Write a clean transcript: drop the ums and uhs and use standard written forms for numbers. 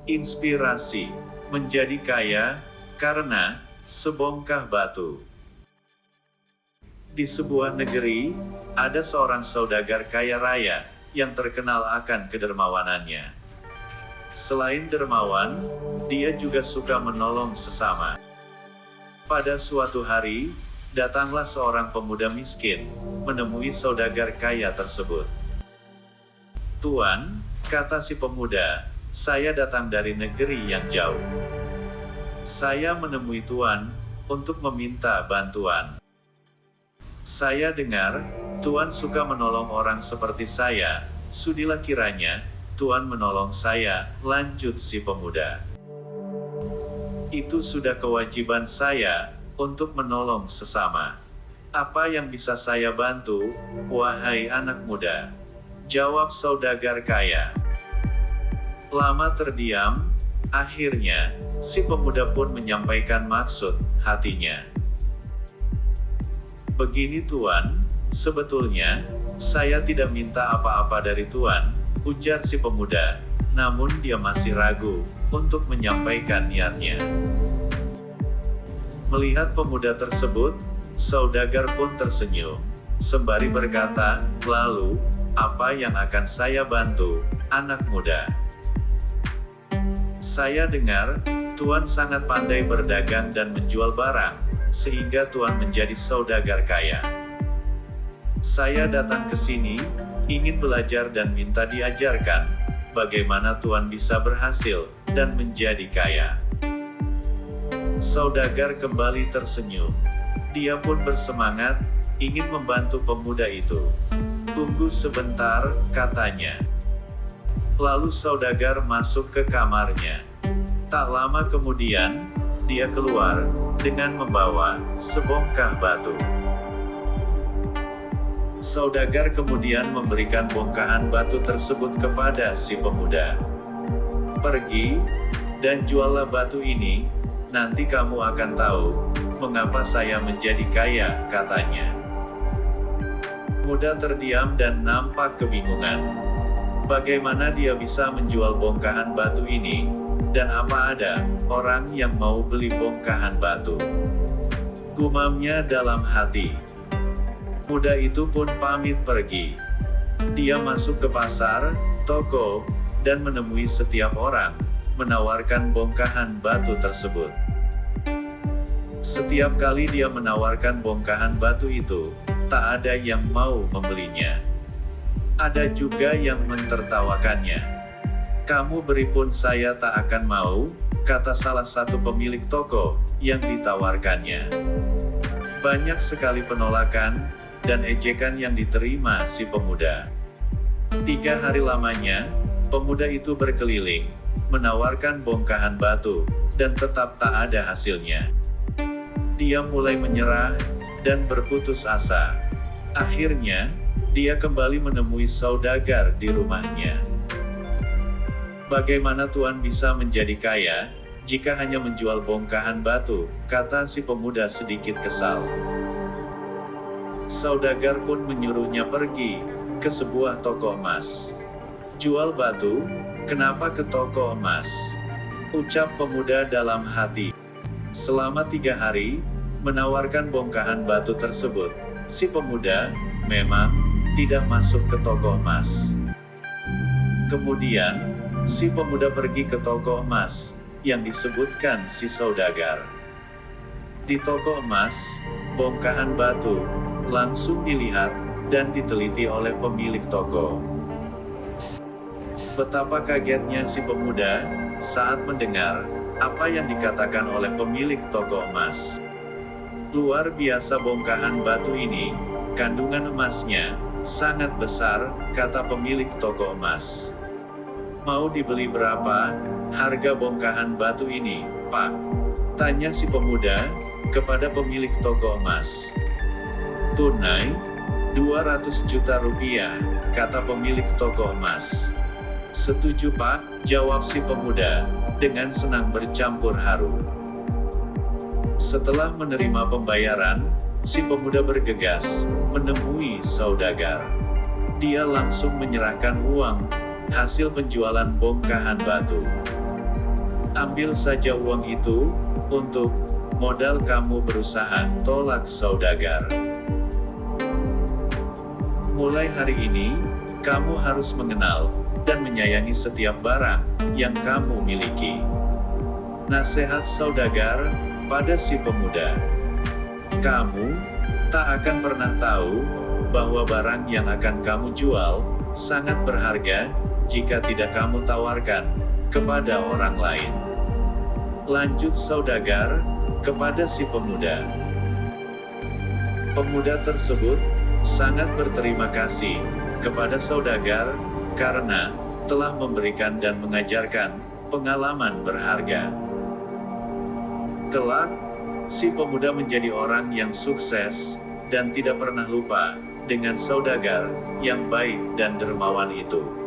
Inspirasi menjadi kaya karena sebongkah batu. Di sebuah negeri, ada seorang saudagar kaya raya yang terkenal akan kedermawanannya. Selain dermawan, dia juga suka menolong sesama. Pada suatu hari, datanglah seorang pemuda miskin menemui saudagar kaya tersebut. "Tuan," kata si pemuda, "saya datang dari negeri yang jauh. Saya menemui Tuan untuk meminta bantuan. Saya dengar Tuan suka menolong orang seperti saya. Sudilah kiranya Tuan menolong saya," lanjut si pemuda. "Itu sudah kewajiban saya untuk menolong sesama. Apa yang bisa saya bantu, wahai anak muda?" jawab saudagar kaya. Lama terdiam, akhirnya si pemuda pun menyampaikan maksud hatinya. "Begini Tuan, sebetulnya saya tidak minta apa-apa dari Tuan," ujar si pemuda, namun dia masih ragu untuk menyampaikan niatnya. Melihat pemuda tersebut, saudagar pun tersenyum, sembari berkata, "Lalu, apa yang akan saya bantu, anak muda? Saya dengar, Tuan sangat pandai berdagang dan menjual barang, sehingga Tuan menjadi saudagar kaya. Saya datang ke sini, ingin belajar dan minta diajarkan, bagaimana Tuan bisa berhasil, dan menjadi kaya." Saudagar kembali tersenyum. Dia pun bersemangat, ingin membantu pemuda itu. "Tunggu sebentar," katanya. Lalu saudagar masuk ke kamarnya. Tak lama kemudian, dia keluar, dengan membawa sebongkah batu. Saudagar kemudian memberikan bongkahan batu tersebut kepada si pemuda. "Pergi, dan juallah batu ini, nanti kamu akan tahu, mengapa saya menjadi kaya," katanya. Pemuda terdiam dan nampak kebingungan. Bagaimana dia bisa menjual bongkahan batu ini, dan apa ada orang yang mau beli bongkahan batu? Gumamnya dalam hati. Pemuda itu pun pamit pergi. Dia masuk ke pasar, toko, dan menemui setiap orang, menawarkan bongkahan batu tersebut. Setiap kali dia menawarkan bongkahan batu itu, tak ada yang mau membelinya. Ada juga yang mentertawakannya. "Kamu beri pun saya tak akan mau," kata salah satu pemilik toko yang ditawarkannya. Banyak sekali penolakan dan ejekan yang diterima si pemuda. 3 hari lamanya, pemuda itu berkeliling, menawarkan bongkahan batu, dan tetap tak ada hasilnya. Dia mulai menyerah dan berputus asa. Akhirnya, dia kembali menemui saudagar di rumahnya. "Bagaimana Tuan bisa menjadi kaya, jika hanya menjual bongkahan batu?" kata si pemuda sedikit kesal. Saudagar pun menyuruhnya pergi ke sebuah toko emas. "Jual batu? Kenapa ke toko emas?" ucap pemuda dalam hati. Selama 3 hari, menawarkan bongkahan batu tersebut, si pemuda memang tidak masuk ke toko emas. Kemudian, si pemuda pergi ke toko emas yang disebutkan si saudagar. Di toko emas, bongkahan batu langsung dilihat dan diteliti oleh pemilik toko. Betapa kagetnya si pemuda saat mendengar apa yang dikatakan oleh pemilik toko emas. "Luar biasa bongkahan batu ini, kandungan emasnya sangat besar," kata pemilik toko emas. "Mau dibeli berapa harga bongkahan batu ini, Pak?" tanya si pemuda kepada pemilik toko emas. "Tunai, 200 juta rupiah, kata pemilik toko emas. "Setuju Pak," jawab si pemuda, dengan senang bercampur haru. Setelah menerima pembayaran, si pemuda bergegas menemui saudagar. Dia langsung menyerahkan uang hasil penjualan bongkahan batu. Ambil saja uang itu, untuk modal kamu berusaha, tolak saudagar. Mulai hari ini, kamu harus mengenal dan menyayangi setiap barang yang kamu miliki. Nasihat saudagar pada si pemuda. Kamu tak akan pernah tahu bahwa barang yang akan kamu jual sangat berharga jika tidak kamu tawarkan kepada orang lain. Lanjut saudagar kepada si pemuda. Pemuda tersebut sangat berterima kasih kepada saudagar karena telah memberikan dan mengajarkan pengalaman berharga. Kelak, si pemuda menjadi orang yang sukses dan tidak pernah lupa dengan saudagar yang baik dan dermawan itu.